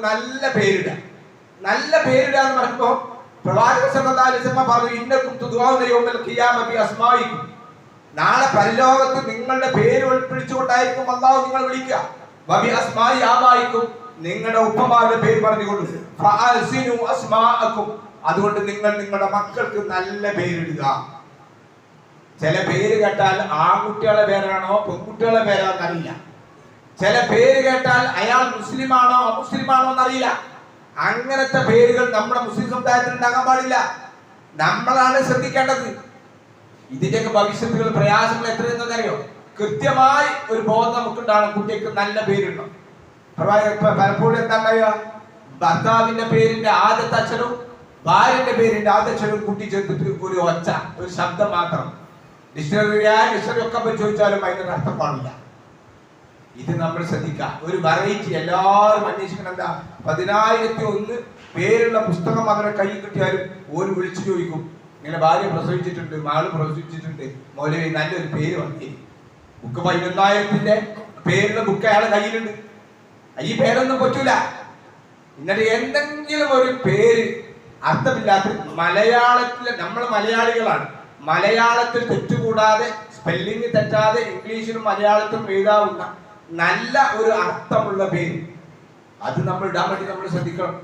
നല്ല പേരിടുക. നല്ല പേരിടുക എന്ന് പറയുമ്പോൾ പ്രവാചകൻ സല്ലല്ലാഹു അലൈഹി വസല്ലം പറഞ്ഞു, ഇന്നകും തുദ്ഉന യൗമൽ ഖിയാമ ബി അസ്മാഇക്കും. നാളെ പരലോകത്ത് നിങ്ങളുടെ പേര് വിളിച്ചുകൊണ്ടായിരിക്കും അല്ലാഹു നിങ്ങൾ വിളിക്കുക. വബി അസ്മായി ആബായിക്കും, നിങ്ങളുടെ ഉപ്പമാരുടെ പേര് പറഞ്ഞുകൊണ്ട്. ഫഅസിനു അസ്മാഅക്കും, അതുകൊണ്ട് നിങ്ങൾ നിങ്ങളുടെ മക്കൾക്ക് നല്ല പേരിടുക. ചില പേര് കേട്ടാൽ ആൺകുട്ടികളെ പേരാണോ പെൺകുട്ടികളെ പേരാണോ എന്നറിയില്ല. ചില പേര് കേട്ടാൽ അയാൾ മുസ്ലിമാണോ അമുസ്ലിമാണോ എന്നറിയില്ല. അങ്ങനത്തെ പേരുകൾ നമ്മുടെ മുസ്ലിം സമുദായത്തിൽ ഉണ്ടാകാൻ പാടില്ല. നമ്മളാണ് ശ്രദ്ധിക്കേണ്ടത്. ഇതിന്റെയൊക്കെ ഭവിഷ്യത്തുകൾ പ്രയാസങ്ങൾ എത്രയെന്നറിയോ? കൃത്യമായി ഒരു ബോധം നമുക്കുണ്ടാകണം. കുട്ടിക്ക് നല്ല പേരിടണം. പലപ്പോഴും എന്താ പറയുക, ഭർത്താവിന്റെ പേരിന്റെ ആദ്യത്തെ അക്ഷരവും ഭാര്യന്റെ പേരിന്റെ ആദ്യ അക്ഷരവും കൂട്ടി ചേർത്തിട്ട് ഒരു ഒച്ച, ഒരു ശബ്ദം മാത്രം. ഡിക്ഷണറി ഒക്കെ ചോദിച്ചാലും അതിന്റെ അർത്ഥം പാടില്ല. ഇത് നമ്മൾ ശ്രദ്ധിക്കാം. ഒരു വെറൈറ്റി എല്ലാവരും അന്വേഷിക്കണം. എന്താ, 1001 പേരുള്ള പുസ്തകം അവരുടെ കയ്യിൽ കിട്ടിയാലും ഓര് വിളിച്ചു ചോദിക്കും, ഇങ്ങനെ ഭാര്യ പ്രസവിച്ചിട്ടുണ്ട്, മകള് പ്രസവിച്ചിട്ടുണ്ട്, മൗലവി നല്ലൊരു പേര് വന്നിരി. ബുക്ക് 11,000 പേരുള്ള ബുക്ക് അയാളെ കയ്യിലുണ്ട്. ഈ പേരൊന്നും പറ്റൂല. എന്നിട്ട് എന്തെങ്കിലും ഒരു പേര് അർത്ഥമില്ലാത്ത മലയാളത്തില്, നമ്മൾ മലയാളികളാണ്, മലയാളത്തിൽ തെറ്റുകൂടാതെ സ്പെല്ലിംഗ് തെറ്റാതെ ഇംഗ്ലീഷിലും മലയാളത്തിലും എഴുതാവുന്ന നല്ല ഒരു അർത്ഥമുള്ള പേര് അത് നമ്മൾ ഇടാൻ വേണ്ടി നമ്മൾ ശ്രദ്ധിക്കണം.